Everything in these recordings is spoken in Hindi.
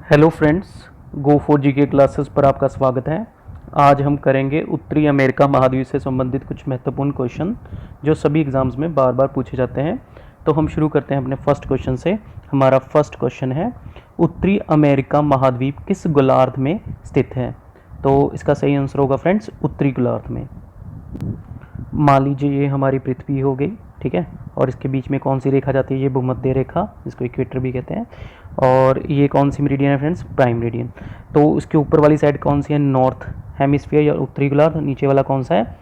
Hello friends, go for GK classes पर आपका स्वागत है। आज हम करेंगे उत्तरी अमेरिका महाद्वीप से संबंधित कुछ महत्वपूर्ण क्वेश्चन जो सभी एग्जाम्स में बार बार पूछे जाते हैं। तो हम शुरू करते हैं अपने फर्स्ट क्वेश्चन से। हमारा फर्स्ट क्वेश्चन है, उत्तरी अमेरिका महाद्वीप किस गोलार्ध में स्थित है? तो इसका सही आंसर होगा फ्रेंड्स उत्तरी गोलार्ध में। मान लीजिए ये हमारी पृथ्वी हो गई, ठीक है, और इसके बीच में कौन सी रेखा जाती है? ये भूमध्य रेखा, जिसको इक्वेटर भी कहते हैं। और ये कौन सी मेरिडियन है फ्रेंड्स? Prime meridian. तो उसके ऊपर वाली साइड कौन सी है? नॉर्थ हेमिस्फीयर या उत्तरी गोलार्ध। नीचे वाला कौन सा है?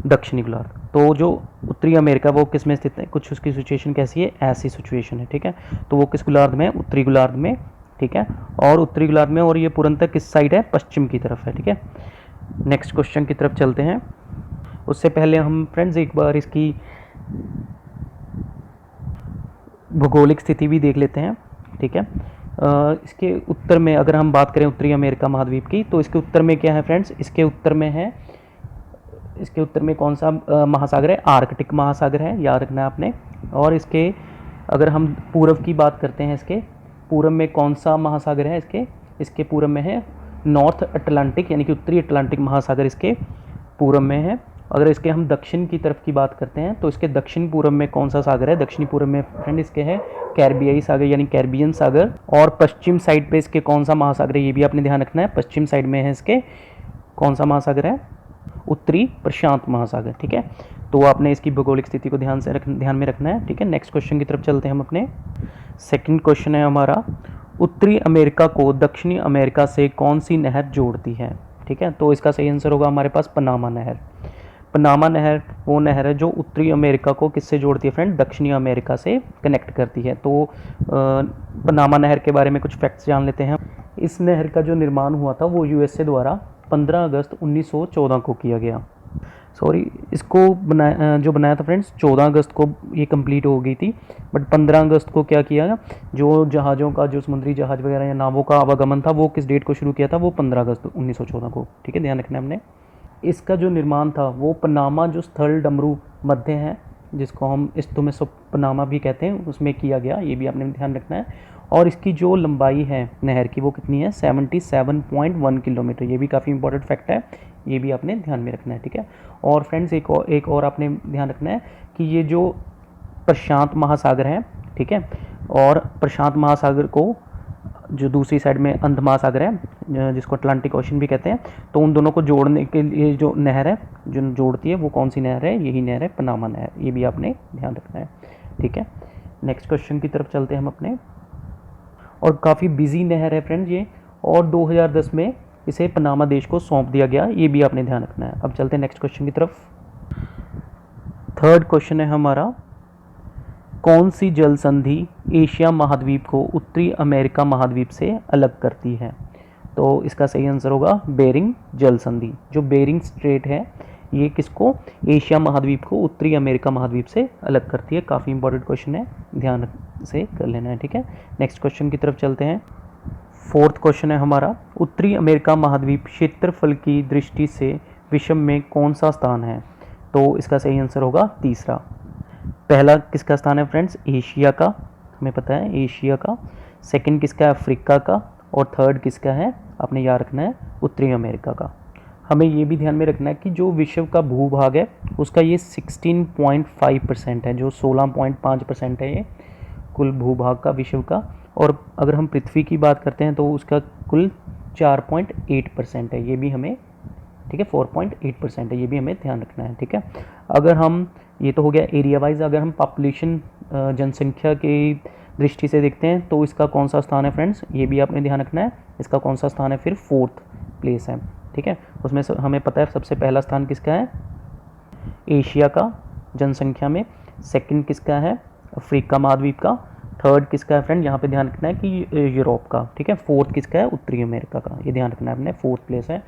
दक्षिणी गोलार्ध। तो जो उत्तरी अमेरिका वो किस में स्थित है? कुछ उसकी सिचुएशन कैसी है? ऐसी सिचुएशन है, ठीक है। तो वो किस गोलार्ध में? उत्तरी गोलार्ध में, ठीक है। और उत्तरी गोलार्ध में, और ये पूर्णतः किस साइड है? पश्चिम की तरफ है, ठीक है। नेक्स्ट क्वेश्चन की तरफ चलते हैं। उससे पहले हम फ्रेंड्स एक बार इसकी भौगोलिक स्थिति भी देख लेते हैं, ठीक है। इसके उत्तर में अगर हम बात करें उत्तरी अमेरिका महाद्वीप की, तो इसके उत्तर में क्या है फ्रेंड्स? इसके उत्तर में है, इसके उत्तर में कौन सा महासागर है? आर्कटिक महासागर है, याद रखना है आपने। और इसके अगर हम पूर्व की बात करते हैं, इसके पूर्व में कौन सा महासागर है? इसके पूर्व में है नॉर्थ अटलांटिक, यानी कि उत्तरी अटलांटिक महासागर इसके पूर्व में है। अगर इसके हम दक्षिण की तरफ की बात करते हैं, तो इसके दक्षिण पूर्व में कौन सा सागर है? दक्षिणी पूर्व में फ्रेंड इसके है कैरिबियाई सागर, यानी कैरिबियन सागर। और पश्चिम साइड पे इसके कौन सा महासागर है? ये भी आपने ध्यान रखना है। पश्चिम साइड में है इसके कौन सा महासागर है? उत्तरी प्रशांत महासागर, ठीक है। तो आपने इसकी भौगोलिक स्थिति को ध्यान में रखना है, ठीक है। नेक्स्ट क्वेश्चन की तरफ चलते हैं हम अपने। सेकंड क्वेश्चन है हमारा, उत्तरी अमेरिका को दक्षिणी अमेरिका से कौन सी नहर जोड़ती है? ठीक है, तो इसका सही आंसर होगा हमारे पास पनामा नहर। पनामा नहर वो नहर है जो उत्तरी अमेरिका को किससे जोड़ती है फ्रेंड? दक्षिणी अमेरिका से कनेक्ट करती है। तो पनामा नहर के बारे में कुछ फैक्ट्स जान लेते हैं। इस नहर का जो निर्माण हुआ था वो यूएसए द्वारा 15 अगस्त 1914 को किया गया। सॉरी, इसको जो बनाया था फ्रेंड्स 14 अगस्त को ये कंप्लीट हो गई थी, बट 15 अगस्त को क्या किया, जो जहाज़ों का, जो समुद्री जहाज वगैरह या नावों का आवागमन था वो किस डेट को शुरू किया था? वो 15 अगस्त 1914 को, ठीक है, ध्यान रखना है हमने। इसका जो निर्माण था वो पनामा जो स्थल डमरू मध्य है, जिसको हम इस्तुमिस पनामा भी कहते हैं, उसमें किया गया। ये भी आपने ध्यान रखना है। और इसकी जो लंबाई है नहर की वो कितनी है? 77.1 किलोमीटर। ये भी काफ़ी इंपॉर्टेंट फैक्ट है, ये भी आपने ध्यान में रखना है, ठीक है। और फ्रेंड्स एक और आपने ध्यान रखना है कि ये जो प्रशांत महासागर है, ठीक है, और प्रशांत महासागर को जो दूसरी साइड में अंध महासागर है, जिसको अटलांटिक ओशन भी कहते हैं, तो उन दोनों को जोड़ने के लिए जो नहर है जो जोड़ती है वो कौन सी नहर है? यही नहर है पनामा नहर। ये भी आपने ध्यान रखना है, ठीक है। नेक्स्ट क्वेश्चन की तरफ चलते हैं हम अपने। और काफ़ी बिजी नहर है फ्रेंड्स ये, और 2010 में इसे पनामा देश को सौंप दिया गया। ये भी आपने ध्यान रखना है। अब चलते हैं नेक्स्ट क्वेश्चन की तरफ। थर्ड क्वेश्चन है हमारा, कौन सी जल संधि एशिया महाद्वीप को उत्तरी अमेरिका महाद्वीप से अलग करती है? तो इसका सही आंसर होगा बेरिंग जल संधि। जो बेरिंग स्ट्रेट है ये किसको? एशिया महाद्वीप को उत्तरी अमेरिका महाद्वीप से अलग करती है। काफ़ी इंपॉर्टेंट क्वेश्चन है, ध्यान से कर लेना है, ठीक है। नेक्स्ट क्वेश्चन की तरफ चलते हैं। फोर्थ क्वेश्चन है हमारा, उत्तरी अमेरिका महाद्वीप क्षेत्रफल की दृष्टि से विश्व में कौन सा स्थान है? तो इसका सही आंसर होगा तीसरा। पहला किसका स्थान है फ्रेंड्स? एशिया का, हमें पता है एशिया का। सेकंड किसका है? अफ्रीका का। और थर्ड किसका है? आपने याद रखना है उत्तरी अमेरिका का। हमें ये भी ध्यान में रखना है कि जो विश्व का भूभाग है उसका ये 16.5% है, जो 16.5% है ये कुल भूभाग का विश्व का। और अगर हम पृथ्वी की बात करते हैं तो उसका कुल 4.8% है, ये भी हमें, ठीक है, 4.8% है, ये भी हमें ध्यान रखना है, ठीक है। अगर हम, ये तो हो गया एरिया वाइज, अगर हम पॉपुलेशन जनसंख्या की दृष्टि से देखते हैं तो इसका कौन सा स्थान है फ्रेंड्स? ये भी आपने ध्यान रखना है। इसका कौन सा स्थान है? फिर फोर्थ प्लेस है, ठीक है। उसमें हमें पता है सबसे पहला स्थान किसका है? एशिया का जनसंख्या में। सेकंड किसका है? अफ्रीका महाद्वीप का। थर्ड किसका है फ्रेंड? यहाँ पे ध्यान रखना है कि यूरोप का, ठीक है। फोर्थ किसका है? उत्तरी अमेरिका का। ये ध्यान रखना है आपने, फोर्थ प्लेस है।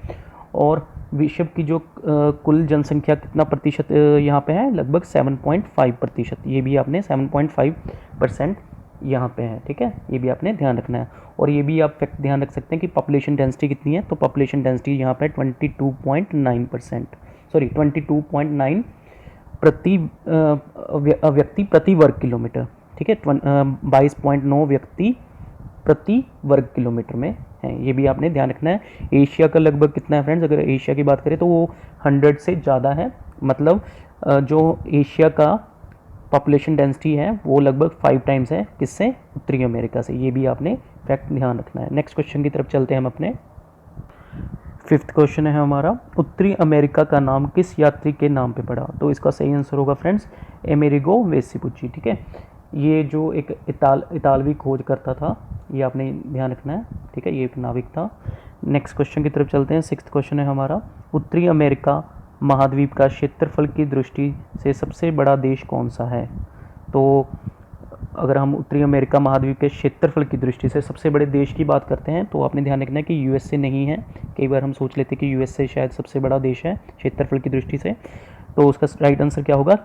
और विश्व की जो कुल जनसंख्या कितना प्रतिशत यहाँ पे है? लगभग 7.5%। ये भी आपने 7.5% यहाँ पे है, ठीक है। ये भी आपने ध्यान रखना है। और ये भी आप फैक्ट ध्यान रख सकते हैं कि पॉपुलेशन डेंसिटी कितनी है? तो पॉपुलेशन डेंसिटी यहाँ पे 22.9%, सॉरी 22.9 प्रति व्यक्ति प्रति वर्ग किलोमीटर, ठीक है। 22.9 व्यक्ति प्रति वर्ग किलोमीटर में है, ये भी आपने ध्यान रखना है। एशिया का लगभग कितना है फ्रेंड्स, अगर एशिया की बात करें तो वो 100 से ज़्यादा है, मतलब जो एशिया का पॉपुलेशन डेंसिटी है वो लगभग 5 टाइम्स है किससे, उत्तरी अमेरिका से, ये भी आपने फैक्ट ध्यान रखना है। नेक्स्ट क्वेश्चन की तरफ चलते हैं हम अपने। 5th क्वेश्चन है हमारा, उत्तरी अमेरिका का नाम किस यात्री के नाम पे पड़ा? तो इसका सही आंसर होगा फ्रेंड्स अमेरिगो वेस्पुची, ठीक है। ये जो एक इतालवी खोज करता था, ये आपने ध्यान रखना है, ठीक है, ये एक नाविक था। नेक्स्ट क्वेश्चन की तरफ चलते हैं। 6th क्वेश्चन है हमारा, उत्तरी अमेरिका महाद्वीप का क्षेत्रफल की दृष्टि से सबसे बड़ा देश कौन सा है? तो अगर हम उत्तरी अमेरिका महाद्वीप के क्षेत्रफल की दृष्टि से सबसे बड़े देश की बात करते हैं तो आपने ध्यान रखना है कि यूएसए नहीं है। कई बार हम सोच लेते हैं कि यूएसए शायद सबसे बड़ा देश है क्षेत्रफल की दृष्टि से, तो उसका राइट आंसर क्या होगा,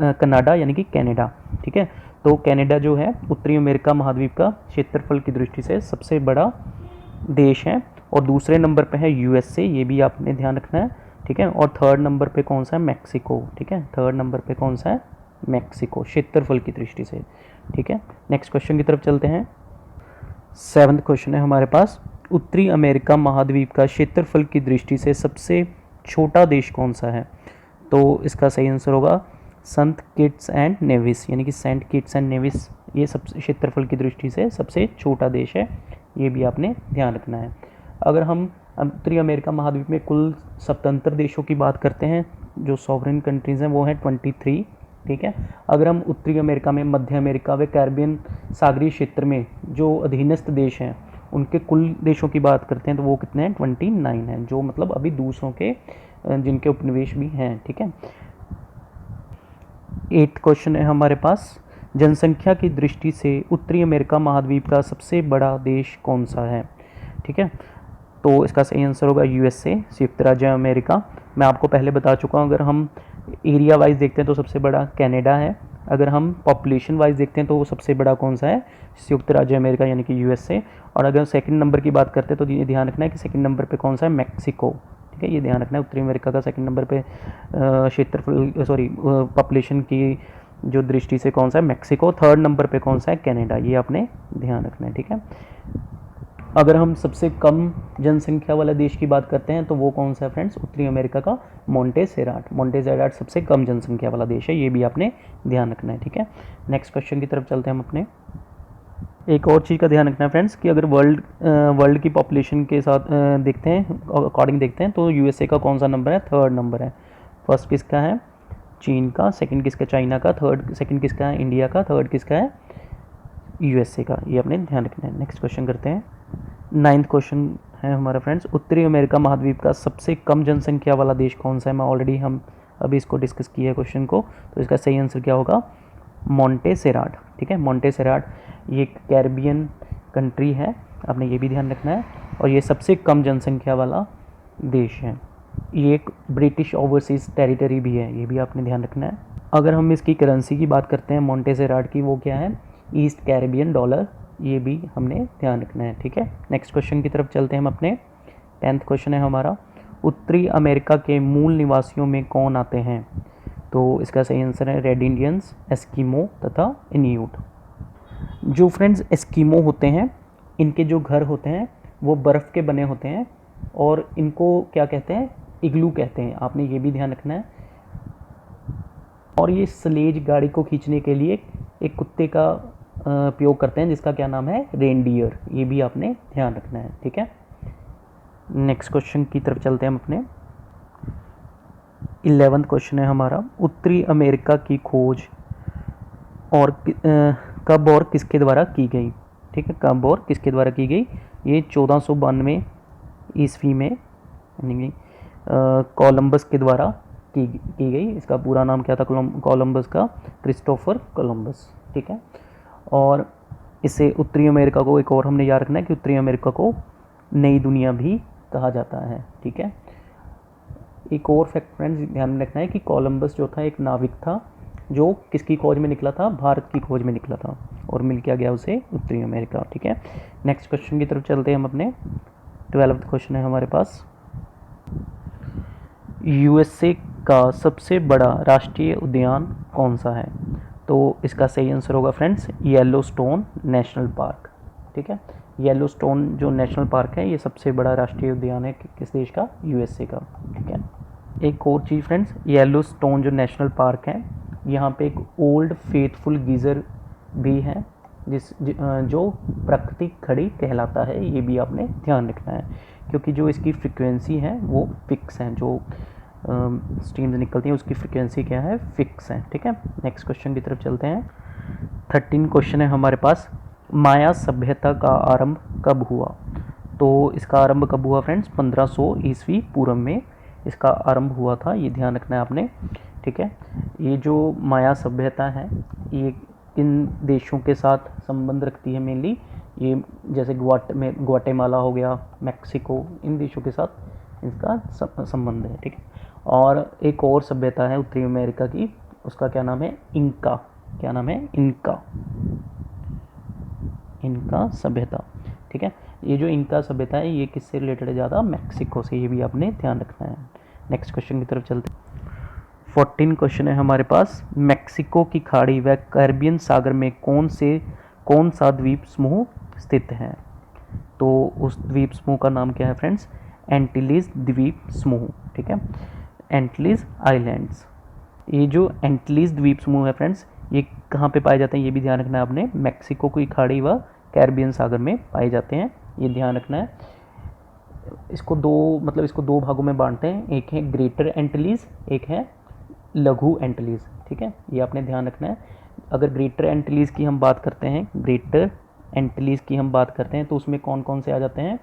कनाडा यानी कि कनाडा, ठीक है। तो कनाडा जो है उत्तरी अमेरिका महाद्वीप का क्षेत्रफल की दृष्टि से सबसे बड़ा देश है, और दूसरे नंबर पे है यूएसए, ये भी आपने ध्यान रखना है, ठीक है। और 3rd नंबर पे कौन सा है, मैक्सिको, ठीक है। 3rd नंबर पे कौन सा है, मैक्सिको, क्षेत्रफल की दृष्टि से, ठीक है। नेक्स्ट क्वेश्चन की तरफ चलते हैं। 7th क्वेश्चन है हमारे पास, उत्तरी अमेरिका महाद्वीप का क्षेत्रफल की दृष्टि से सबसे छोटा देश कौन सा है? तो इसका सही आंसर होगा संत किट्स एंड नेविस, यानी कि सेंट किट्स एंड नेविस, ये सब क्षेत्रफल की दृष्टि से सबसे छोटा देश है, ये भी आपने ध्यान रखना है। अगर हम उत्तरी अमेरिका महाद्वीप में कुल स्वतंत्र देशों की बात करते हैं, जो सॉवरेन कंट्रीज़ हैं वो हैं 23, ठीक है। अगर हम उत्तरी अमेरिका में मध्य अमेरिका व कैरिबियन सागरीय क्षेत्र में जो अधीनस्थ देश हैं उनके कुल देशों की बात करते हैं तो वो कितने हैं, 29 हैं, जो मतलब अभी दूसरों के जिनके उपनिवेश भी हैं, ठीक है। 8th क्वेश्चन है हमारे पास, जनसंख्या की दृष्टि से उत्तरी अमेरिका महाद्वीप का सबसे बड़ा देश कौन सा है? ठीक है, तो इसका सही आंसर होगा यूएसए, संयुक्त राज्य अमेरिका। मैं आपको पहले बता चुका हूँ, अगर हम एरिया वाइज देखते हैं तो सबसे बड़ा कनाडा है, अगर हम पॉपुलेशन वाइज देखते हैं तो वो सबसे बड़ा कौन सा है, संयुक्त राज्य अमेरिका यानी कि यूएसए। और अगर सेकंड नंबर की बात करते हैं तो ये ध्यान रखना है कि सेकंड नंबर पे कौन सा है, मैक्सिको। ठीक है, ये ध्यान रखना है, उत्तरी अमेरिका का सेकंड नंबर पे क्षेत्रफल पॉपुलेशन की जो दृष्टि से कौन सा है, मैक्सिको। थर्ड नंबर पे कौन सा है, कनाडा। ये आपने ध्यान रखना है, ठीक है। अगर हम सबसे कम जनसंख्या वाला देश की बात करते हैं तो वो कौन सा है फ्रेंड्स, उत्तरी अमेरिका का मोंटेसेराट। मोंटेसेराट सबसे कम जनसंख्या वाला देश है, ये भी आपने ध्यान रखना है, ठीक है। नेक्स्ट क्वेश्चन की तरफ चलते हैं हम अपने। एक और चीज़ का ध्यान रखना है फ्रेंड्स कि अगर वर्ल्ड की पॉपुलेशन के साथ देखते हैं, अकॉर्डिंग देखते हैं तो यूएसए का कौन सा नंबर है, थर्ड नंबर है। फर्स्ट किसका है, चीन का। सेकंड किसका, चाइना का। सेकंड किसका है, इंडिया का। थर्ड किसका है, यूएसए का। ये अपने ध्यान रखना है। नेक्स्ट क्वेश्चन करते हैं। 9th क्वेश्चन है हमारा फ्रेंड्स, उत्तरी अमेरिका महाद्वीप का सबसे कम जनसंख्या वाला देश कौन सा है। मैं ऑलरेडी हम अभी इसको डिस्कस किया है क्वेश्चन को, तो इसका सही आंसर क्या होगा, मोंटेसेराट। ठीक है, मोंटेसेराट ये कैरिबियन कंट्री है, आपने ये भी ध्यान रखना है, और ये सबसे कम जनसंख्या वाला देश है। ये एक ब्रिटिश ओवरसीज टेरिटरी भी है, ये भी आपने ध्यान रखना है। अगर हम इसकी करेंसी की बात करते हैं मोंटेसेराट की, वो क्या है, ईस्ट कैरिबियन डॉलर, ये भी हमने ध्यान रखना है, ठीक है। नेक्स्ट क्वेश्चन की तरफ चलते हैं हम अपने। 10th क्वेश्चन है हमारा, उत्तरी अमेरिका के मूल निवासियों में कौन आते हैं। तो इसका सही आंसर है रेड इंडियंस, एस्किमो तथा इन्यूट। जो फ्रेंड्स एस्किमो होते हैं, इनके जो घर होते हैं वो बर्फ़ के बने होते हैं, और इनको क्या कहते हैं, इग्लू कहते हैं, आपने ये भी ध्यान रखना है। और ये स्लेज गाड़ी को खींचने के लिए एक कुत्ते का उपयोग करते हैं जिसका क्या नाम है, रेनडियर। ये भी आपने ध्यान रखना है, ठीक है। नेक्स्ट क्वेश्चन की तरफ चलते हैं हम अपने। 11th क्वेश्चन है हमारा, उत्तरी अमेरिका की खोज और कब और किसके द्वारा की गई। ठीक है, कब और किसके द्वारा की गई, ये 1492 ईस्वी में यानी कोलंबस के द्वारा की गई। इसका पूरा नाम क्या था कोलंबस का, क्रिस्टोफर कोलंबस। ठीक है, और इसे उत्तरी अमेरिका को एक और हमने याद रखना है कि उत्तरी अमेरिका को नई दुनिया भी कहा जाता है, ठीक है। एक और फैक्ट फ्रेंड्स ध्यान रखना है कि कोलंबस जो था एक नाविक था जो किसकी खोज में निकला था, भारत की खोज में निकला था, और मिल के आ गया उसे उत्तरी अमेरिका, ठीक है। नेक्स्ट क्वेश्चन की तरफ चलते हैं हम अपने। 12th क्वेश्चन है हमारे पास, यूएसए का सबसे बड़ा राष्ट्रीय उद्यान कौन सा है। तो इसका सही आंसर होगा फ्रेंड्स येलोस्टोन नेशनल पार्क। ठीक है। येलोस्टोन जो नेशनल पार्क है ये सबसे बड़ा राष्ट्रीय उद्यान है किस देश का, यूएसए का, ठीक है। एक और चीज़ फ्रेंड्स, येलोस्टोन जो नेशनल पार्क है यहाँ पे एक ओल्ड फेथफुल गीज़र भी है जो प्राकृतिक घड़ी कहलाता है, ये भी आपने ध्यान रखना है, क्योंकि जो इसकी फ्रिक्वेंसी है वो फिक्स है, जो स्ट्रीम्स निकलती हैं उसकी फ्रिक्वेंसी क्या है, फिक्स है, ठीक है। नेक्स्ट क्वेश्चन की तरफ चलते हैं। 13 क्वेश्चन है हमारे पास। माया सभ्यता का आरंभ कब हुआ? तो इसका आरंभ कब हुआ फ्रेंड्स? 1500 ईस्वी पूर्व में इसका आरंभ हुआ था, ये ध्यान रखना है आपने, ठीक है। ये जो माया सभ्यता है ये किन देशों के साथ संबंध रखती है मेनली? ये जैसे ग्वाटेमाला हो गया, मैक्सिको, इन देशों के साथ इसका संबंध है, ठीक है। और एक और सभ्यता है उत्तरी अमेरिका की, उसका क्या नाम है? इंका। क्या नाम है? इंका। इनका सभ्यता, ठीक है। ये जो इनका सभ्यता है ये किससे रिलेटेड है? ज़्यादा मैक्सिको से, ये भी आपने ध्यान रखना है। नेक्स्ट क्वेश्चन की तरफ चलते हैं। 14 क्वेश्चन है हमारे पास। मैक्सिको की खाड़ी व कैरिबियन सागर में कौन सा द्वीप समूह स्थित है? तो उस द्वीप समूह का नाम क्या है फ्रेंड्स? एंटीलीज द्वीप समूह, ठीक है, एंटीलीज आइलैंड्स। ये जो एंटीलीज द्वीप समूह है फ्रेंड्स ये कहाँ पे पाए जाते हैं? ये भी ध्यान रखना है आपने, मैक्सिको की खाड़ी व कैरिबियन सागर में पाए जाते हैं, ये ध्यान रखना है। इसको दो भागों में बांटते हैं, एक है ग्रेटर एंटीलीज, एक है लघु एंटीलीज, ठीक है, ये आपने ध्यान रखना है। अगर ग्रेटर एंटीलीज की हम बात करते हैं तो उसमें कौन कौन से आ जाते हैं?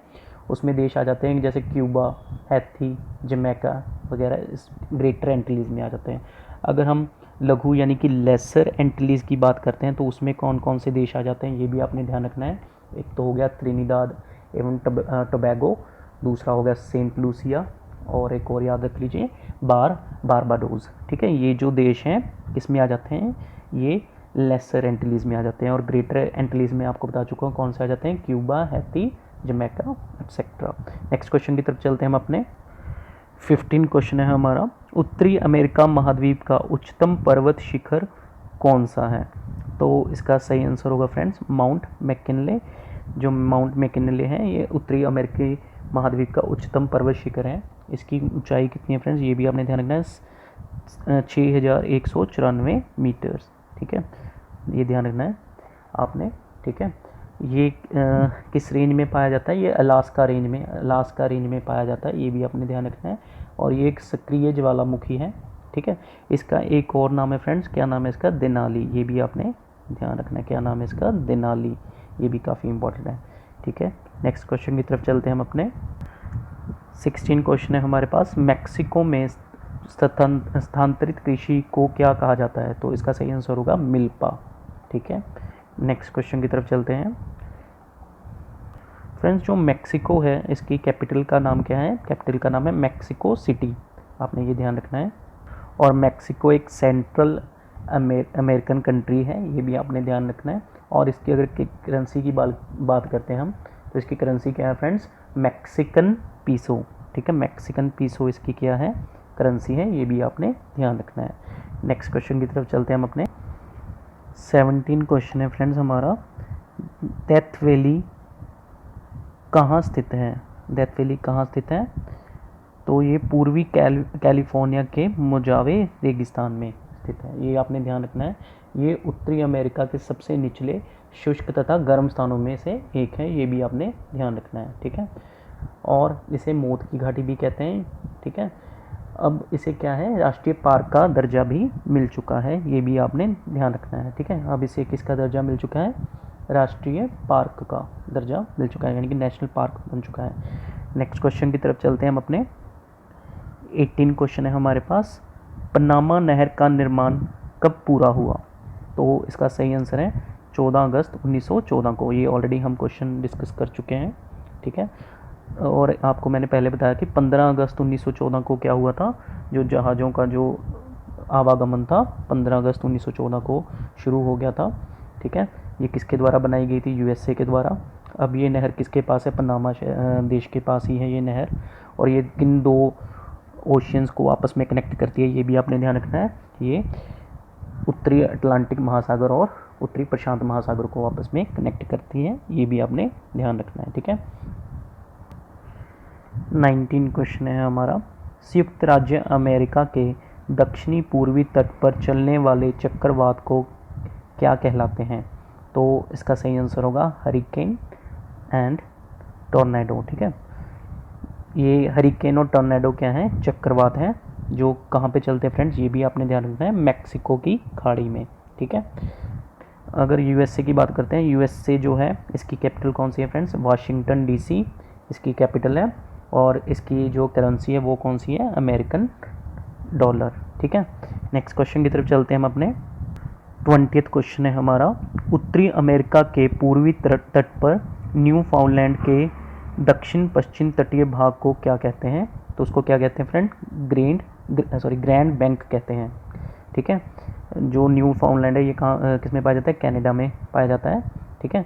उसमें देश आ जाते हैं जैसे क्यूबा, हैती, जमैका वगैरह इस ग्रेटर एंटीलीज में आ जाते हैं। अगर हम लघु यानी कि लेसर एंटीलीज की बात करते हैं तो उसमें कौन कौन से देश आ जाते हैं ये भी आपने ध्यान रखना है। एक तो हो गया त्रिनिदाद एवं टोबैगो, दूसरा हो गया सेंट लूसिया, और एक और याद रख लीजिए बारबाडोस, ठीक है। ये जो देश हैं किस में आ जाते हैं? ये लेसर एंटीलीज में आ जाते हैं। और ग्रेटर एंटीलीज में आपको बता चुका हूँ कौन से आ जाते हैं, Cuba, Haiti, Jamaica etcetera. Next question की तरफ चलते हैं हम अपने। 15 क्वेश्चन है हमारा। उत्तरी अमेरिका महाद्वीप का उच्चतम पर्वत शिखर कौन सा है? तो इसका सही आंसर होगा फ्रेंड्स माउंट मैकिनले। जो माउंट मैकिनले है ये उत्तरी अमेरिकी महाद्वीप का उच्चतम पर्वत शिखर है। इसकी ऊंचाई कितनी है फ्रेंड्स? ये भी आपने ध्यान रखना है, 6194 मीटर्स, ठीक है, ये ध्यान रखना है आपने, ठीक है। ये किस रेंज में पाया जाता है? ये अलास्का रेंज में पाया जाता है, ये भी आपने ध्यान रखना है। और ये एक सक्रिय ज्वालामुखी है, ठीक है। इसका एक और नाम है फ्रेंड्स, क्या नाम है इसका? देनाली, ये भी आपने ध्यान रखना है, क्या नाम है इसका? देनाली, ये भी काफ़ी इंपॉर्टेंट है, ठीक है। नेक्स्ट क्वेश्चन की तरफ चलते हैं हम अपने। 16 क्वेश्चन है हमारे पास। मैक्सिको में स्थानांतरित कृषि को क्या कहा जाता है? तो इसका सही आंसर होगा मिल्पा, ठीक है। नेक्स्ट क्वेश्चन की तरफ चलते हैं फ्रेंड्स। जो मैक्सिको है इसकी कैपिटल का नाम क्या है? कैपिटल का नाम है मैक्सिको सिटी, आपने ये ध्यान रखना है। और मैक्सिको एक सेंट्रल अमेरिकन कंट्री है, ये भी आपने ध्यान रखना है। और इसकी अगर करेंसी की बात करते हैं हम तो इसकी करेंसी क्या है फ्रेंड्स? मैक्सिकन पीसो, ठीक है, मैक्सिकन पीसो इसकी क्या है? करेंसी है, ये भी आपने ध्यान रखना है। नेक्स्ट क्वेश्चन की तरफ चलते हैं हम अपने। 17 क्वेश्चन है फ्रेंड्स हमारा। डेथ वैली कहाँ स्थित है? डेथ वैली कहाँ स्थित है? तो ये पूर्वी कैलिफोर्निया के मोजावे रेगिस्तान में स्थित है, ये आपने ध्यान रखना है। ये उत्तरी अमेरिका के सबसे निचले शुष्क तथा गर्म स्थानों में से एक है, ये भी आपने ध्यान रखना है, ठीक है। और इसे मौत की घाटी भी कहते हैं, ठीक है। अब इसे क्या है? राष्ट्रीय पार्क का दर्जा भी मिल चुका है, ये भी आपने ध्यान रखना है, ठीक है। अब इसे किसका दर्जा मिल चुका है? राष्ट्रीय पार्क का दर्जा मिल चुका है, यानी कि नेशनल पार्क बन चुका है। नेक्स्ट क्वेश्चन की तरफ चलते हैं हम अपने। 18 क्वेश्चन है हमारे पास। पनामा नहर का निर्माण कब पूरा हुआ? तो इसका सही आंसर है 14 अगस्त 1914 को। ये ऑलरेडी हम क्वेश्चन डिस्कस कर चुके हैं, ठीक है। और आपको मैंने पहले बताया कि 15 अगस्त 1914 को क्या हुआ था? जो जहाज़ों का जो आवागमन था 15 अगस्त 1914 को शुरू हो गया था, ठीक है। ये किसके द्वारा बनाई गई थी? यूएसए के द्वारा। अब ये नहर किसके पास है? पनामा देश के पास ही है ये नहर। और ये किन दो ओशियंस को आपस में कनेक्ट करती है, ये भी आपने ध्यान रखना है। ये उत्तरी अटलांटिक महासागर और उत्तरी प्रशांत महासागर को आपस में कनेक्ट करती है, ये भी आपने ध्यान रखना है, ठीक है। 19 क्वेश्चन है हमारा, संयुक्त राज्य अमेरिका के दक्षिणी पूर्वी तट पर चलने वाले चक्रवात को क्या कहलाते हैं? तो इसका सही आंसर होगा हरिकेन एंड टॉर्नेडो, ठीक है। ये हरिकेन और टॉर्नेडो क्या है? चक्रवात हैं, जो कहाँ पे चलते हैं फ्रेंड्स, ये भी आपने ध्यान रखना है, मैक्सिको की खाड़ी में, ठीक है। अगर यूएसए की बात करते हैं, यूएसए जो है इसकी कैपिटल कौन सी है फ्रेंड्स? वाशिंगटन डीसी इसकी कैपिटल है, और इसकी जो करेंसी है वो कौन सी है? अमेरिकन डॉलर, ठीक है। नेक्स्ट क्वेश्चन की तरफ चलते हैं हम अपने। 20th क्वेश्चन है हमारा, उत्तरी अमेरिका के पूर्वी तट पर न्यू फाउंडलैंड के दक्षिण पश्चिम तटीय भाग को क्या कहते हैं? तो उसको क्या कहते हैं फ्रेंड? ग्रैंड बैंक कहते हैं, ठीक है। जो न्यू फाउंडलैंड है ये कहाँ किस में पाया जाता है? कनाडा में पाया जाता है, ठीक है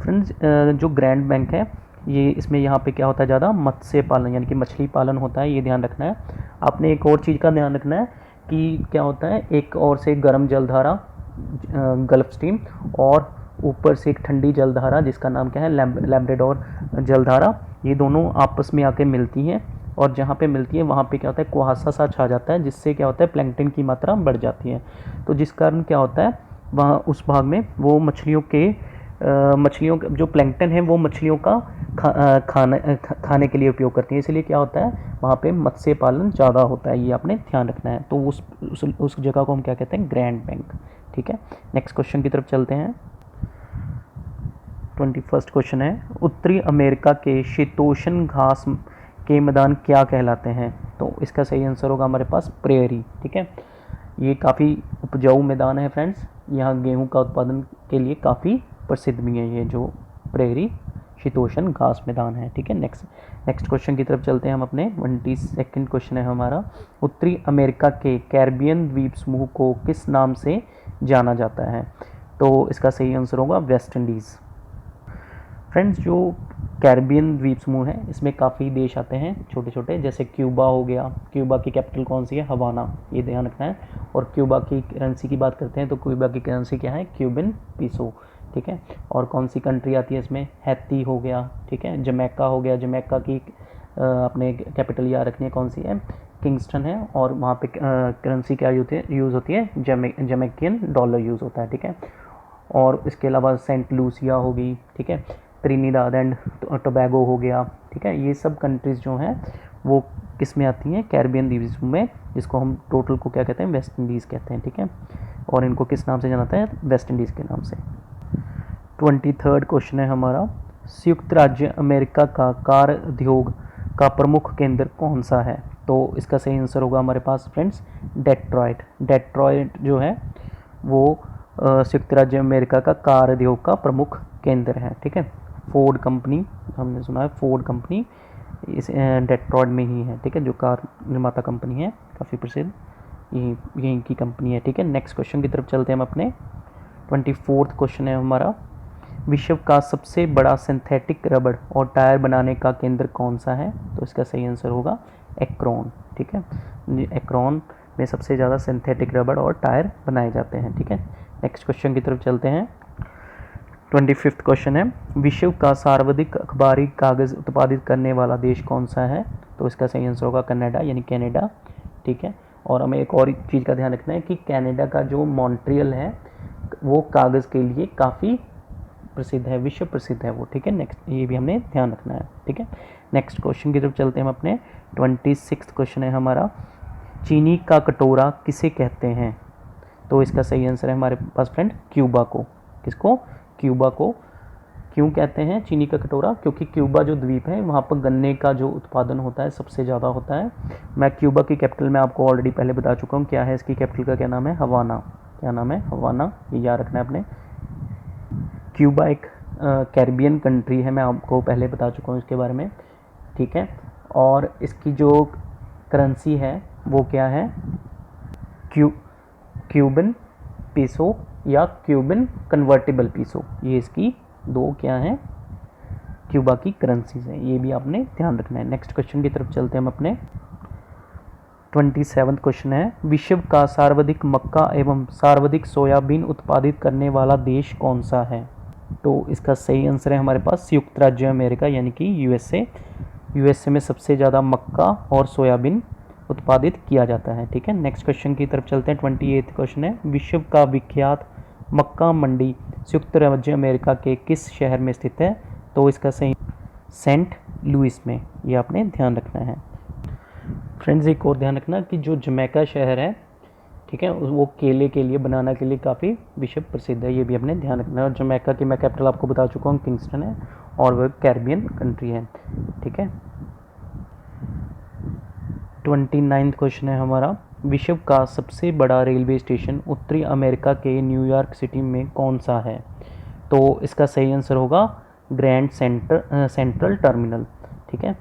फ्रेंड्स। जो ग्रैंड बैंक है ये, इसमें यहाँ पे क्या होता है? ज़्यादा मत्स्य पालन यानी कि मछली पालन होता है, ये ध्यान रखना है। आपने एक और चीज़ का ध्यान रखना है कि क्या होता है, एक और से गर्म जलधारा गल्फ स्ट्रीम, और ऊपर से एक ठंडी जलधारा जिसका नाम क्या है? लैब्राडोर जलधारा, ये दोनों आपस में आके मिलती हैं, और जहाँ पे मिलती है वहाँ पे क्या होता है? कुहासा सा छा जाता है, जिससे क्या होता है? प्लैंकटन की मात्रा बढ़ जाती है। तो जिस कारण क्या होता है, वहाँ उस भाग में वो मछलियों जो प्लैंकटन है वो मछलियों का खाने के लिए उपयोग करती है, इसलिए क्या होता है? वहाँ पे मत्स्य पालन ज़्यादा होता है, ये आपने ध्यान रखना है। तो उस जगह को हम क्या कहते हैं? ग्रैंड बैंक, ठीक है। नेक्स्ट क्वेश्चन की तरफ चलते हैं। 21st क्वेश्चन है, उत्तरी अमेरिका के शीतोष्ण घास के मैदान क्या कहलाते हैं? तो इसका सही आंसर होगा हमारे पास प्रेयरी, ठीक है। ये काफ़ी उपजाऊ मैदान है फ्रेंड्स, यहाँ गेहूं का उत्पादन के लिए काफ़ी प्रसिद्ध भी है ये जो प्रेयरी शीतोष्ण घास मैदान है, ठीक है। नेक्स्ट क्वेश्चन की तरफ चलते हैं हम अपने। 22nd क्वेश्चन है हमारा, उत्तरी अमेरिका के कैरिबियन द्वीप समूह को किस नाम से जाना जाता है? तो इसका सही आंसर होगा वेस्ट इंडीज़। फ्रेंड्स, जो कैरिबियन द्वीप समूह है इसमें काफ़ी देश आते हैं छोटे छोटे, जैसे क्यूबा हो गया। क्यूबा की कैपिटल कौन सी है? हवाना, ये ध्यान रखना है। और क्यूबा की करेंसी की बात करते हैं तो क्यूबा की करेंसी क्या है? क्यूबन पीसो, ठीक है। और कौन सी कंट्री आती है इसमें? हैती हो गया, ठीक है। जमैका हो गया, जमैका की अपने कैपिटल याद रखनी है, कौन सी है? किंगस्टन है, और वहाँ पे करेंसी क्या यूज़ होती है? जमैकियन डॉलर यूज़ होता है, ठीक है। और इसके अलावा सेंट लूसिया होगी, ठीक है। त्रिनिदाद एंड टोबैगो हो गया, ठीक है। ये सब कंट्रीज़ जो हैं वो किस में आती हैं? कैरिबियन द्वीप में, जिसको हम टोटल को क्या कहते हैं? वेस्ट इंडीज़ कहते हैं, ठीक है। और इनको किस नाम से जाना जाता है? वेस्ट इंडीज़ के नाम से। 23rd क्वेश्चन है हमारा, संयुक्त राज्य अमेरिका का कार उद्योग का प्रमुख केंद्र कौन सा है? तो इसका सही आंसर होगा हमारे पास फ्रेंड्स डेट्रॉयट। डेट्रॉयट जो है वो संयुक्त राज्य अमेरिका का कार उद्योग का प्रमुख केंद्र है, ठीक है। फोर्ड कंपनी, हमने सुना है फोर्ड कंपनी इस डेट्रॉयट में ही है, ठीक है, जो कार निर्माता कंपनी है काफ़ी प्रसिद्ध, यहीं की कंपनी है, ठीक है। नेक्स्ट क्वेश्चन की तरफ चलते हैं हम अपने। 24th क्वेश्चन है हमारा, विश्व का सबसे बड़ा सिंथेटिक रबड़ और टायर बनाने का केंद्र कौन सा है? तो इसका सही आंसर होगा एक्रोन, ठीक है। एक्रोन में सबसे ज़्यादा सिंथेटिक रबड़ और टायर बनाए जाते हैं, ठीक है। नेक्स्ट क्वेश्चन की तरफ चलते हैं। 25th क्वेश्चन है, विश्व का सर्वाधिक अखबारी कागज़ उत्पादित करने वाला देश कौन सा है? तो इसका सही आंसर होगा कनाडा, यानी कनाडा, ठीक है। और हमें एक और चीज़ का ध्यान रखना है कि कनाडा का जो मॉन्ट्रियल है वो कागज़ के लिए काफ़ी प्रसिद्ध है, विश्व प्रसिद्ध है वो, ठीक है। नेक्स्ट, ये भी हमने ध्यान रखना है, ठीक है। नेक्स्ट क्वेश्चन की तरफ चलते हैं हम अपने। 26th क्वेश्चन है हमारा, चीनी का कटोरा किसे कहते हैं? तो इसका सही आंसर है हमारे पास फ्रेंड क्यूबा को। किसको? क्यूबा को। क्यों कहते हैं चीनी का कटोरा? क्योंकि क्यूबा जो द्वीप है वहाँ पर गन्ने का जो उत्पादन होता है सबसे ज़्यादा होता है। मैं क्यूबा की कैपिटल में आपको ऑलरेडी पहले बता चुका हूँ, क्या है इसकी कैपिटल का क्या नाम है? हवाना। क्या नाम है? हवाना, ये याद रखना है आपने। क्यूबा एक कैरिबियन कंट्री है, मैं आपको पहले बता चुका हूँ इसके बारे में, ठीक है। और इसकी जो करेंसी है वो क्या है? क्यूबन पीसो या क्यूबन कन्वर्टेबल पीसो, ये इसकी दो क्या हैं? क्यूबा की करेंसीज हैं, ये भी आपने ध्यान रखना है। नेक्स्ट क्वेश्चन की तरफ चलते हैं हम अपने। 27 क्वेश्चन है, विश्व का सर्वाधिक मक्का एवं सर्वाधिक सोयाबीन उत्पादित करने वाला देश कौन सा है? तो इसका सही आंसर है हमारे पास संयुक्त राज्य अमेरिका यानी कि यूएसए। यूएसए में सबसे ज़्यादा मक्का और सोयाबीन उत्पादित किया जाता है। ठीक है, नेक्स्ट क्वेश्चन की तरफ चलते हैं। 28 क्वेश्चन है, विश्व का विख्यात मक्का मंडी संयुक्त राज्य अमेरिका के किस शहर में स्थित है? तो इसका सही सेंट लुइस में, ये आपने ध्यान रखना है। फ्रेंड्स एक और ध्यान रखना कि जो जमैका शहर है, ठीक है, वो केले के लिए, बनाना के लिए काफ़ी विश्व प्रसिद्ध है, ये भी अपने ध्यान रखना है। और जमैका की मैं कैपिटल आपको बता चुका हूँ, किंगस्टन है, और वह कैरिबियन कंट्री है। ठीक है, 29 क्वेश्चन है हमारा, विश्व का सबसे बड़ा रेलवे स्टेशन उत्तरी अमेरिका के न्यूयॉर्क सिटी में कौन सा है? तो इसका सही आंसर होगा ग्रैंड सेंट्रल टर्मिनल। ठीक है,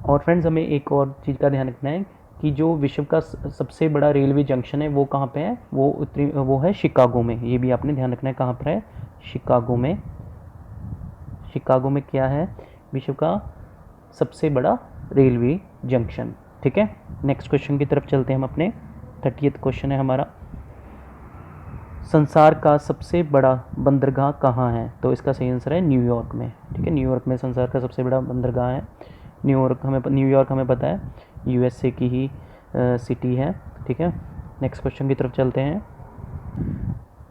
और फ्रेंड्स हमें एक और चीज़ का ध्यान रखना है कि जो विश्व का सबसे बड़ा रेलवे जंक्शन है वो कहाँ पे है? वो है शिकागो में। ये भी आपने ध्यान रखना है, कहाँ पर है? शिकागो में। शिकागो में क्या है? विश्व का सबसे बड़ा रेलवे जंक्शन। ठीक है, नेक्स्ट क्वेश्चन की तरफ चलते हैं हम अपने। 30th क्वेश्चन है हमारा, संसार का सबसे बड़ा बंदरगाह कहाँ है? तो इसका सही आंसर है न्यूयॉर्क में। ठीक है, न्यूयॉर्क में संसार का सबसे बड़ा बंदरगाह है। न्यूयॉर्क हमें पता है यूएसए की ही सिटी है। ठीक है, नेक्स्ट क्वेश्चन की तरफ चलते हैं।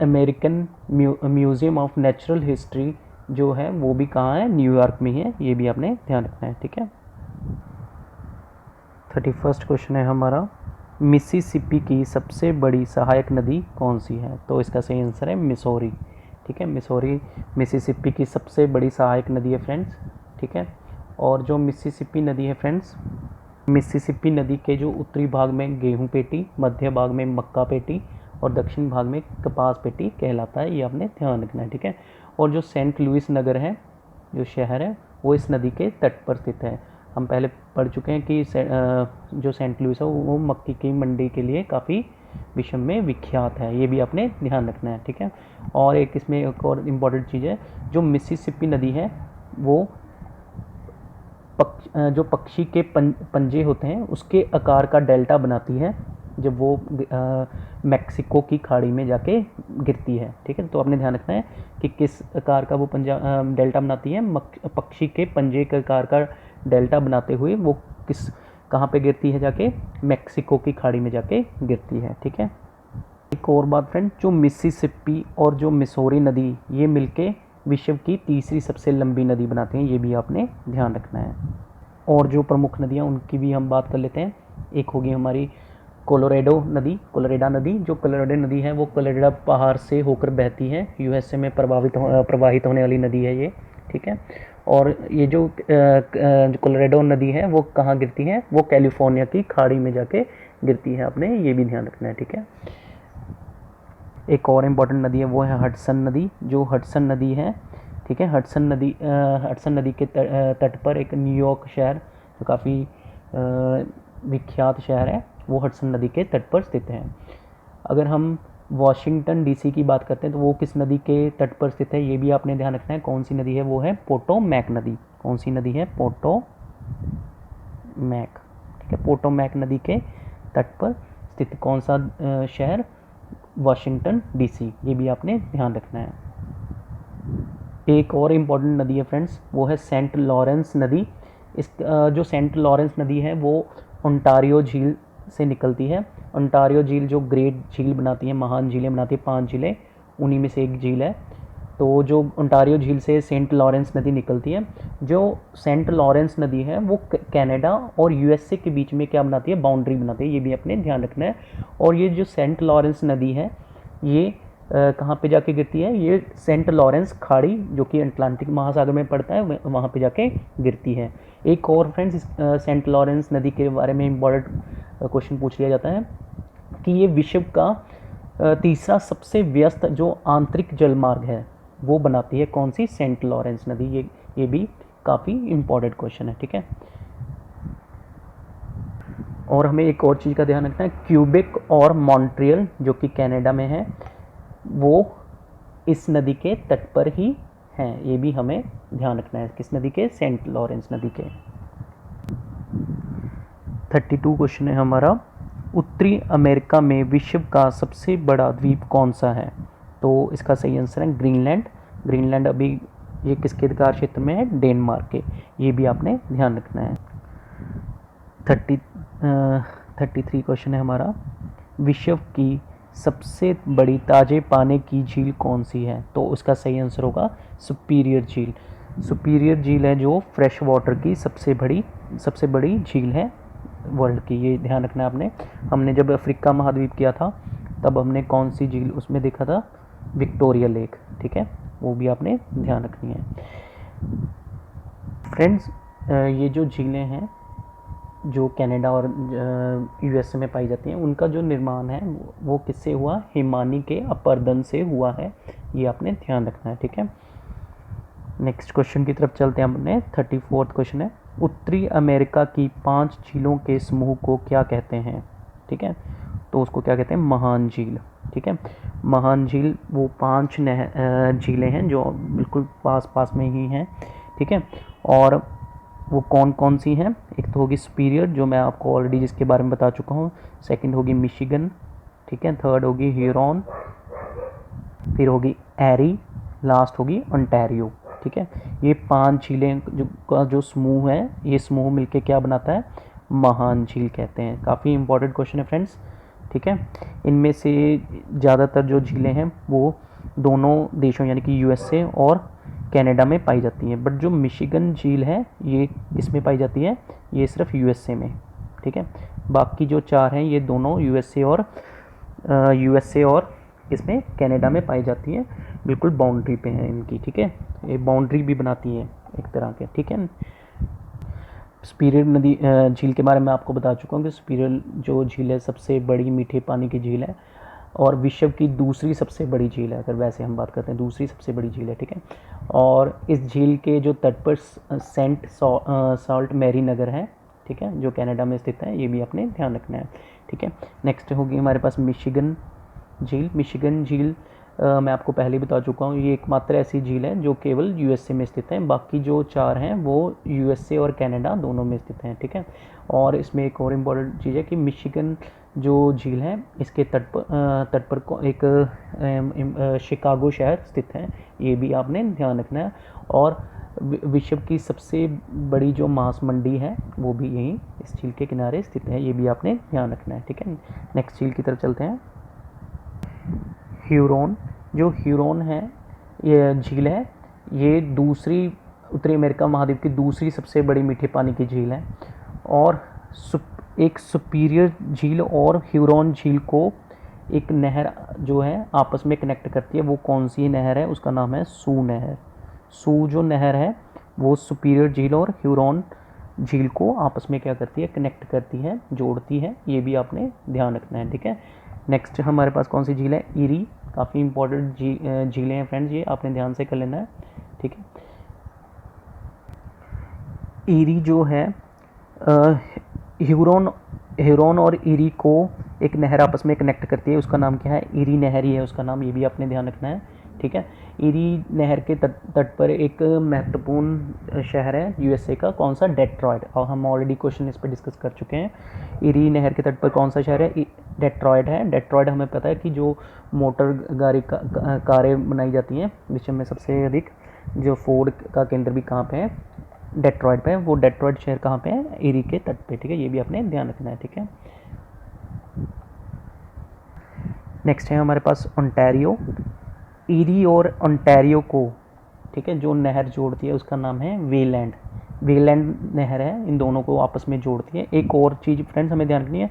American museum of natural history जो है वो भी कहाँ है? न्यूयॉर्क में ही है, ये भी आपने ध्यान रखना है। ठीक है, 31st क्वेश्चन है हमारा, मिसिसिपी की सबसे बड़ी सहायक नदी कौन सी है? तो इसका सही आंसर है मिसौरी। ठीक है, मिसौरी मिसिसिपी की सबसे बड़ी सहायक नदी है फ्रेंड्स। ठीक है, और जो मिसिसिपी नदी है फ्रेंड्स, मिसिसिपी नदी के जो उत्तरी भाग में गेहूं पेटी, मध्य भाग में मक्का पेटी और दक्षिण भाग में कपास पेटी कहलाता है, ये आपने ध्यान रखना है। ठीक है, और जो सेंट लुइस नगर है, जो शहर है, वो इस नदी के तट पर स्थित है। हम पहले पढ़ चुके हैं कि जो सेंट लुइस है वो मक्की की मंडी के लिए काफ़ी विश्व में विख्यात है, ये भी आपने ध्यान रखना है। ठीक है, और एक इसमें एक और इम्पॉर्टेंट चीज़ है, जो मिसिसिपी नदी है वो जो पक्षी के पंजे होते हैं उसके आकार का डेल्टा बनाती है जब वो मैक्सिको की खाड़ी में जाके गिरती है। ठीक है, तो आपने ध्यान रखना है कि किस आकार का वो डेल्टा बनाती है। पक्षी के पंजे के आकार का डेल्टा बनाते हुए वो कहाँ पे गिरती है? जाके मैक्सिको की खाड़ी में जाके गिरती है। ठीक है, एक और बात फ्रेंड, जो मिसिसिपी और जो मिसौरी नदी ये मिलके विश्व की तीसरी सबसे लंबी नदी बनाते हैं, ये भी आपने ध्यान रखना है। और जो प्रमुख नदियाँ उनकी भी हम बात कर लेते हैं। एक होगी हमारी कोलोराडो नदी। जो कोलोराडो नदी है वो कोलोराडो पहाड़ से होकर बहती है, यूएसए में प्रवाहित होने वाली नदी है ये। ठीक है, और ये जो कोलोराडो नदी है वो कहाँ गिरती है? वो कैलिफोर्निया की खाड़ी में जाके गिरती है, आपने ये भी ध्यान रखना है। ठीक है, एक और इम्पॉर्टेंट नदी है वो है हडसन नदी। जो हडसन नदी है, ठीक है, हडसन नदी के तट पर एक न्यूयॉर्क शहर जो काफ़ी विख्यात शहर है, वो हडसन नदी के तट पर स्थित है। अगर हम वाशिंगटन डीसी की बात करते हैं तो वो किस नदी के तट पर स्थित है? ये भी आपने ध्यान रखना है। कौन सी नदी है? वो है पोटोमैक नदी। कौन सी नदी है? पोटोमैक। ठीक है, पोटोमैक नदी के तट पर स्थित कौन सा शहर? वाशिंगटन डीसी, ये भी आपने ध्यान रखना है। एक और इम्पॉर्टेंट नदी है फ्रेंड्स, वो है सेंट लॉरेंस नदी। इस जो सेंट लॉरेंस नदी है वो ओंटारियो झील से निकलती है। ओंटारियो झील जो ग्रेट झील बनाती है, महान झीलें बनाती है, 5 झीलें, उन्हीं में से एक झील है। तो जो ओंटारियो झील से सेंट लॉरेंस नदी निकलती है, जो सेंट लॉरेंस नदी है वो कनाडा और यूएसए के बीच में क्या बनाती है? बाउंड्री बनाती है, ये भी अपने ध्यान रखना है। और ये जो सेंट लॉरेंस नदी है ये कहाँ पे जाके गिरती है? ये सेंट लॉरेंस खाड़ी जो कि अटलांटिक महासागर में पड़ता है, वहाँ पे जाके गिरती है। एक और फ्रेंड्स, सेंट लॉरेंस नदी के बारे में इम्पोर्टेंट क्वेश्चन पूछ लिया जाता है कि ये विश्व का तीसरा सबसे व्यस्त जो आंतरिक जलमार्ग है वो बनाती है कौन सी? सेंट लॉरेंस नदी। ये भी काफ़ी इम्पोर्टेंट क्वेश्चन है। ठीक है, और हमें एक और चीज़ का ध्यान रखना है, क्यूबेक और मॉन्ट्रियल जो कि कनाडा में है वो इस नदी के तट पर ही हैं, ये भी हमें ध्यान रखना है। किस नदी के? सेंट लॉरेंस नदी के। 32 क्वेश्चन है हमारा, उत्तरी अमेरिका में विश्व का सबसे बड़ा द्वीप कौन सा है? तो इसका सही आंसर है ग्रीनलैंड। ग्रीनलैंड अभी ये किसके अधिकार क्षेत्र में है? डेनमार्क के। ये भी आपने ध्यान रखना है। 33 क्वेश्चन है हमारा, विश्व की सबसे बड़ी ताजे पानी की झील कौन सी है? तो उसका सही आंसर होगा सुपीरियर झील। सुपीरियर झील है जो फ्रेश वाटर की सबसे बड़ी झील है वर्ल्ड की। ये ध्यान रखना है आपने। हमने जब अफ्रीका महाद्वीप किया था तब हमने कौन सी झील उसमें देखा था? Victoria lake. ठीक है, वो भी आपने ध्यान रखनी है। फ्रेंड्स, ये जो झीलें हैं जो कनाडा और यूएसए में पाई जाती हैं, उनका जो निर्माण है वो किससे हुआ? हिमानी के अपरदन से हुआ है। ये आपने ध्यान रखना है। ठीक है, नेक्स्ट क्वेश्चन की तरफ चलते हैं। अपने 34th क्वेश्चन है, उत्तरी अमेरिका की 5 झीलों के समूह को क्या कहते हैं? ठीक है, तो उसको क्या कहते हैं? महान झील। ठीक है, महान झील वो 5 झीलें हैं जो बिल्कुल पास में ही हैं। ठीक है, और वो कौन कौन सी हैं? एक तो होगी सुपीरियर, जो मैं आपको ऑलरेडी जिसके बारे में बता चुका हूँ। सेकंड होगी मिशिगन। ठीक है, थर्ड होगी ह्यूरॉन, फिर होगी एरी, लास्ट होगी ओंटारियो। ठीक है, ये 5 झीलें का जो समूह है, ये समूह मिलके क्या बनाता है? महान झील कहते हैं। काफ़ी इंपॉर्टेंट क्वेश्चन है फ्रेंड्स। ठीक है, इनमें से ज़्यादातर जो झीलें हैं वो दोनों देशों यानी कि यूएसए और कनाडा में पाई जाती हैं, बट जो मिशिगन झील है ये किस में पाई जाती है? ये सिर्फ यूएसए में। ठीक है, बाकी जो 4 हैं ये दोनों यूएसए और इसमें कनाडा में पाई जाती है। बिल्कुल बाउंड्री पे हैं इनकी। ठीक है, ये बाउंड्री भी बनाती है एक तरह के। ठीक है, सुपीरियर नदी झील के बारे में आपको बता चुका हूँ कि सुपीरियर जो झील है सबसे बड़ी मीठे पानी की झील है और विश्व की दूसरी सबसे बड़ी झील है। अगर वैसे हम बात करते हैं, दूसरी सबसे बड़ी झील है। ठीक है, और इस झील के जो तट पर सेंट सॉल्ट मैरी नगर है। ठीक है, जो कनाडा में स्थित है। ये भी आपने ध्यान रखना है। ठीक है, नेक्स्ट होगी हमारे पास मिशिगन झील। मिशिगन झील मैं आपको पहले बता चुका हूँ, ये एकमात्र ऐसी झील है जो केवल यूएसए में स्थित है। बाकी जो 4 हैं वो यूएसए और कनाडा दोनों में स्थित हैं। ठीक है, और इसमें एक और इम्पॉर्टेंट चीज़ है कि मिशिगन जो झील है इसके तट पर एक शिकागो शहर स्थित है। ये भी आपने ध्यान रखना है। और विश्व की सबसे बड़ी जो मांस मंडी है वो भी यहीं इस झील के किनारे स्थित है। ये भी आपने ध्यान रखना है। ठीक है, नेक्स्ट झील की तरफ चलते हैं। ह्यूरॉन, जो ह्यूरॉन है ये झील है, ये दूसरी उत्तरी अमेरिका महाद्वीप की दूसरी सबसे बड़ी मीठे पानी की झील है। और एक सुपीरियर झील और ह्यूरॉन झील को एक नहर जो है आपस में कनेक्ट करती है। वो कौन सी नहर है? उसका नाम है सू नहर। सू जो नहर है वो सुपीरियर झील और ह्यूरॉन झील को आपस में क्या करती है? कनेक्ट करती है, जोड़ती है। ये भी आपने ध्यान रखना है। ठीक है, नेक्स्ट हमारे पास कौन सी झील है? ईरी। काफ़ी इंपॉर्टेंट झीलें हैं फ्रेंड्स, ये आपने ध्यान से कर लेना है। ठीक है, ईरी जो है ह्यूरॉन और ईरी को एक नहर आपस में कनेक्ट करती है। उसका नाम क्या है? ईरी नहर ही है उसका नाम। ये भी आपने ध्यान रखना है। ठीक है, ईरी नहर के तट पर एक महत्वपूर्ण शहर है यूएसए का। कौन सा? डेट्रॉयट। और हम ऑलरेडी क्वेश्चन इस पर डिस्कस कर चुके हैं। ईरी नहर के तट पर कौन सा शहर है? डेट्रॉयट है। डेट्रॉयट हमें पता है कि जो मोटर गाड़ी कारें बनाई जाती हैं विश्व में सबसे अधिक, जो फोर्ड का केंद्र भी कहाँ पे है? डेट्रॉयट पे है। वो डेट्रॉयट शहर कहाँ पे है? ईरी के तट पे। ठीक है, ये भी आपने ध्यान रखना है। ठीक है, नेक्स्ट है हमारे पास ओंटारियो। ईरी और ओंटारियो को, ठीक है, जो नहर जोड़ती है उसका नाम है वेलैंड। वेलैंड नहर है, इन दोनों को आपस में जोड़ती है। एक और चीज़ फ्रेंड्स हमें ध्यान रखनी है,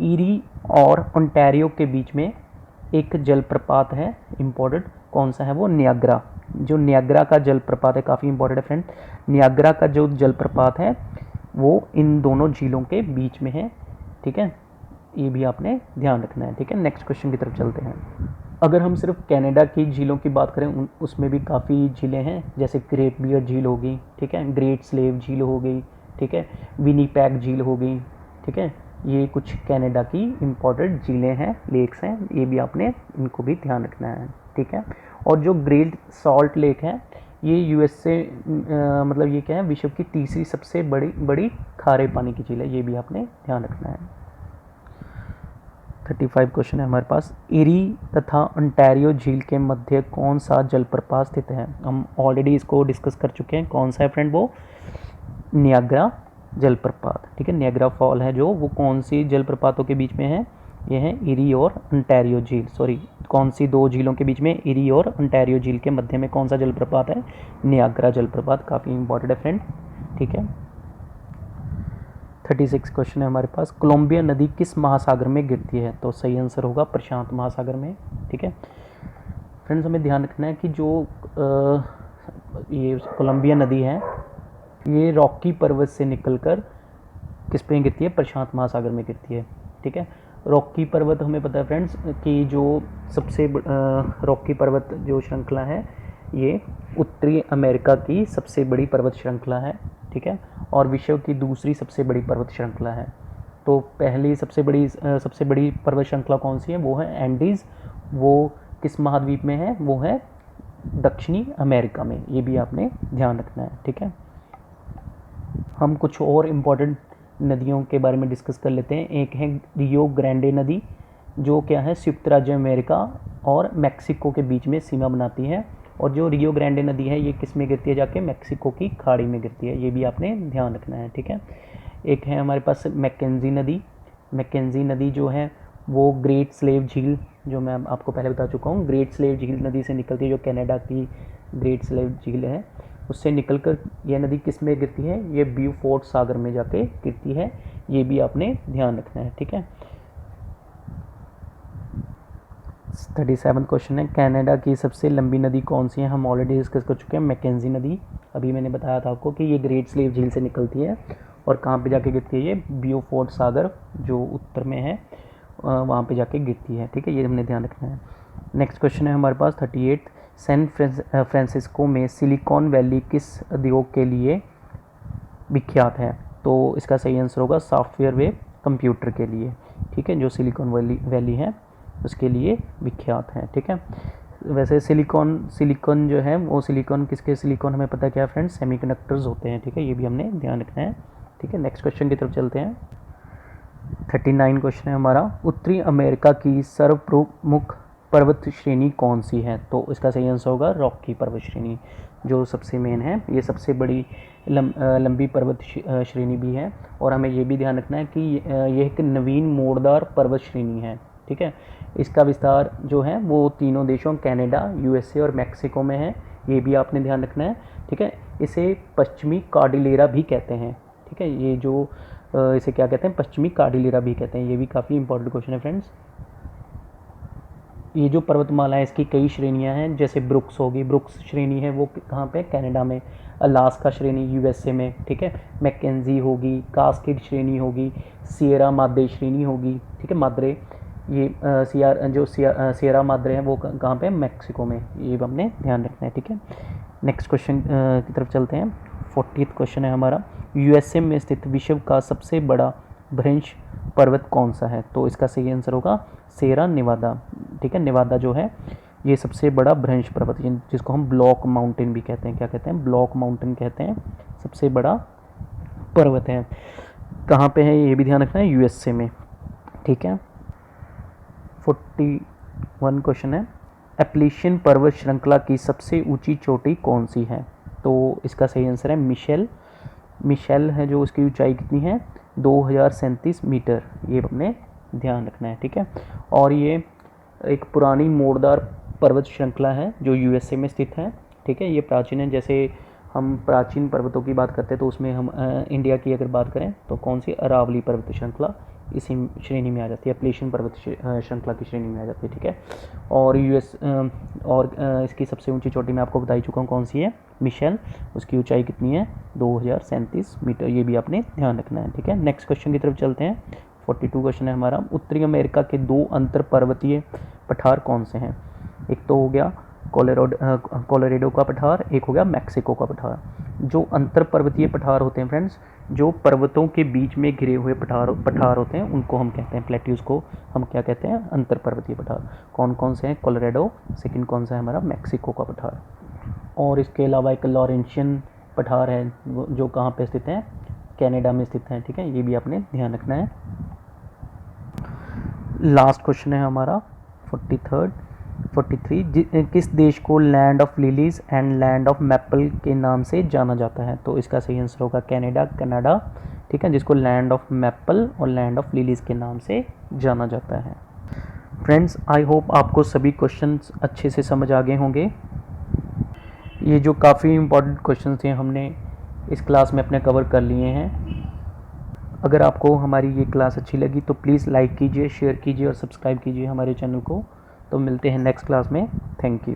ईरी और ओंटारियो के बीच में एक जलप्रपात है इम्पोर्टेंट। कौन सा है वो? नियाग्रा। जो नियाग्रा का जलप्रपात है, काफ़ी इंपॉर्टेंट है फ्रेंड। नियाग्रा का जो जलप्रपात है वो इन दोनों झीलों के बीच में है। ठीक है, ये भी आपने ध्यान रखना है। ठीक है, नेक्स्ट क्वेश्चन की तरफ चलते हैं। अगर हम सिर्फ कनाडा की झीलों की बात करें, उसमें भी काफ़ी झीलें हैं, जैसे ग्रेट बियर झील हो गई। ठीक है, ग्रेट स्लेव झील हो गई। ठीक है, विनीपैग झील हो गई। ठीक है, ये कुछ कनाडा की इम्पोर्टेंट झीलें हैं, लेक्स हैं। ये भी आपने इनको भी ध्यान रखना है। ठीक है, और जो ग्रेट सॉल्ट लेक है ये यूएस से मतलब ये क्या है, विश्व की तीसरी सबसे बड़ी बड़ी खारे पानी की झील है, ये भी आपने ध्यान रखना है। 35 क्वेश्चन है हमारे पास। एरी तथा ओंटारियो झील के मध्य कौन सा जलप्रपात स्थित है? हम ऑलरेडी इसको डिस्कस कर चुके हैं। कौन सा है फ्रेंड? वो नियाग्रा जलप्रपात, ठीक है। नियाग्रा फॉल है जो, वो कौन सी जलप्रपातों के बीच में है? ये है इरी और ओंटारियो झील। सॉरी, कौन सी दो झीलों के बीच में? इरी और ओंटारियो झील के मध्य में कौन सा जलप्रपात है? नियाग्रा जलप्रपात। काफ़ी इंपॉर्टेंट है फ्रेंड, ठीक है। 36 क्वेश्चन है हमारे पास। कोलंबिया नदी किस महासागर में गिरती है? तो सही आंसर होगा प्रशांत महासागर में, ठीक है। फ्रेंड्स, हमें ध्यान रखना है कि जो ये कोलंबिया नदी है, ये रॉकी पर्वत से निकलकर किस पे गिरती है? प्रशांत महासागर में गिरती है, ठीक है। रॉकी पर्वत, हमें पता है फ्रेंड्स कि जो सबसे रॉकी पर्वत जो श्रृंखला है, ये उत्तरी अमेरिका की सबसे बड़ी पर्वत श्रृंखला है, ठीक है, और विश्व की दूसरी सबसे बड़ी पर्वत श्रृंखला है। तो पहली सबसे बड़ी पर्वत श्रृंखला कौन सी है? वो है एंडीज़। वो किस महाद्वीप में है? वो है दक्षिणी अमेरिका में। ये भी आपने ध्यान रखना है, ठीक है। हम कुछ और इम्पोर्टेंट नदियों के बारे में डिस्कस कर लेते हैं। एक है रियो ग्रांडे नदी, जो क्या है, संयुक्त राज्य अमेरिका और मैक्सिको के बीच में सीमा बनाती है। और जो रियो ग्रांडे नदी है, ये किस में गिरती है? जाके मैक्सिको की खाड़ी में गिरती है। ये भी आपने ध्यान रखना है, ठीक है। एक है हमारे पास मैकेंजी नदी। मैकेंजी नदी जो है वो ग्रेट स्लेव झील, जो मैं आपको पहले बता चुका हूँ, ग्रेट स्लेव झील नदी से निकलती है, जो कनाडा की ग्रेट स्लेव झील है, उससे निकलकर यह नदी किस में गिरती है? ये ब्यूफोर्ट सागर में जाके गिरती है। ये भी आपने ध्यान रखना है, ठीक है। 37 क्वेश्चन है। कनाडा की सबसे लंबी नदी कौन सी है? हम ऑलरेडी डिस्कस कर चुके हैं, मैकेंजी नदी। अभी मैंने बताया था आपको कि ये ग्रेट स्लेव झील से निकलती है और कहाँ पे जाके गिरती है? ये ब्यूफोर्ट सागर जो उत्तर में है, वहाँ पे जाके गिरती है, ठीक है। ये हमने ध्यान रखना है। नेक्स्ट क्वेश्चन है हमारे पास 38। सैन फ्रांसिस्को में सिलिकॉन वैली किस उद्योग के लिए विख्यात है? तो इसका सही आंसर होगा सॉफ्टवेयर वे कंप्यूटर के लिए, ठीक है। जो सिलिकॉन वैली है उसके लिए विख्यात है, ठीक है। वैसे सिलिकॉन जो है वो सिलिकॉन किसके सिलिकॉन हमें पता क्या है फ्रेंड्स? सेमीकंडक्टर्स होते हैं, ठीक है। ये भी हमने ध्यान रखना है, ठीक है। नेक्स्ट क्वेश्चन की तरफ चलते हैं। 39 क्वेश्चन है हमारा। उत्तरी अमेरिका की सर्वप्रमुख पर्वत श्रेणी कौन सी है? तो इसका सही आंसर होगा रॉकी पर्वत श्रेणी, जो सबसे मेन है। ये सबसे बड़ी लंबी पर्वत श्रेणी भी है। और हमें ये भी ध्यान रखना है कि यह एक नवीन मोड़दार पर्वत श्रेणी है, ठीक है। इसका विस्तार जो है वो तीनों देशों कनाडा, यूएसए और मैक्सिको में है। ये भी आपने ध्यान रखना है, ठीक है। इसे पश्चिमी कार्डिलेरा भी कहते हैं, ठीक है। ये जो इसे क्या कहते हैं? पश्चिमी कार्डिलेरा भी कहते हैं। ये भी काफ़ी इंपॉर्टेंट क्वेश्चन है फ्रेंड्स। ये जो पर्वतमाला है इसकी कई श्रेणियां हैं, जैसे ब्रुक्स होगी, ब्रुक्स श्रेणी है वो कहाँ पे? कनाडा में। अलास्का श्रेणी यूएसए में, ठीक है। मैकेंजी होगी, कास्केड श्रेणी होगी, सियरा माद्रे श्रेणी होगी, ठीक है। माद्रे, ये सियरा माद्रे हैं वो कहाँ पे? मैक्सिको में। ये हमने ध्यान रखना है, ठीक है। नेक्स्ट क्वेश्चन की तरफ चलते हैं। 40th क्वेश्चन है हमारा। यूएसए में स्थित विश्व का सबसे बड़ा भ्रंश पर्वत कौन सा है? तो इसका सही आंसर होगा सेरा नेवादा, ठीक है। नेवादा जो है ये सबसे बड़ा भ्रंश पर्वत, जिसको हम ब्लॉक माउंटेन भी कहते हैं। क्या कहते हैं? ब्लॉक माउंटेन कहते हैं। सबसे बड़ा पर्वत है। कहाँ पे है ये भी ध्यान रखना है, यूएसए में, ठीक है। 41 क्वेश्चन है। एप्लीशियन पर्वत श्रृंखला की सबसे ऊंची चोटी कौन सी है? तो इसका सही आंसर है मिशेल है, जो उसकी ऊंचाई कितनी है? 2037 मीटर। ये अपने ध्यान रखना है, ठीक है। और ये एक पुरानी मोड़दार पर्वत श्रृंखला है जो यूएसए में स्थित है, ठीक है। ये प्राचीन है। जैसे हम प्राचीन पर्वतों की बात करते हैं तो उसमें हम इंडिया की अगर बात करें तो कौन सी? अरावली पर्वत श्रृंखला इसी श्रेणी में आ जाती है, एप्लीशियन पर्वत श्रृंखला की श्रेणी में आ जाती है, ठीक है। और इसकी सबसे ऊंची चोटी मैं आपको बता ही चुका हूँ कौन सी है, मिशेल। उसकी ऊंचाई कितनी है? 2037 मीटर। ये भी आपने ध्यान रखना है, ठीक है। नेक्स्ट क्वेश्चन की तरफ चलते हैं। 42 क्वेश्चन है हमारा। उत्तरी अमेरिका के दो अंतर पर्वतीय पठार कौन से हैं? एक तो हो गया कोलोराडो का पठार, एक हो गया मैक्सिको का पठार। जो अंतर पर्वतीय पठार होते हैं फ्रेंड्स, जो पर्वतों के बीच में घिरे हुए पठार होते हैं, उनको हम कहते हैं प्लेट्यूज को हम क्या कहते हैं? अंतर पर्वतीय पठार। कौन कौन से हैं? कोलोराडो, सेकंड कौन सा है हमारा? मैक्सिको का पठार। और इसके अलावा एक लॉरेंशियन पठार है जो कहाँ पे स्थित है, कनाडा में स्थित है, ठीक है, ये भी आपने ध्यान रखना है। लास्ट क्वेश्चन है हमारा 43 किस देश को land of lilies and land of maple के नाम से जाना जाता है? तो इसका सही आंसर होगा कनाडा, ठीक है, जिसको लैंड ऑफ मैपल और लैंड ऑफ लिलीज के नाम से जाना जाता है। फ्रेंड्स, आई होप आपको सभी क्वेश्चंस अच्छे से समझ आ गए होंगे। ये जो काफ़ी इम्पोर्टेंट क्वेश्चंस थे हमने इस क्लास में अपने कवर कर लिए हैं। अगर आपको हमारी ये क्लास अच्छी लगी तो प्लीज़ लाइक कीजिए, शेयर कीजिए और सब्सक्राइब कीजिए हमारे चैनल को। तो मिलते हैं नेक्स्ट क्लास में। Thank you.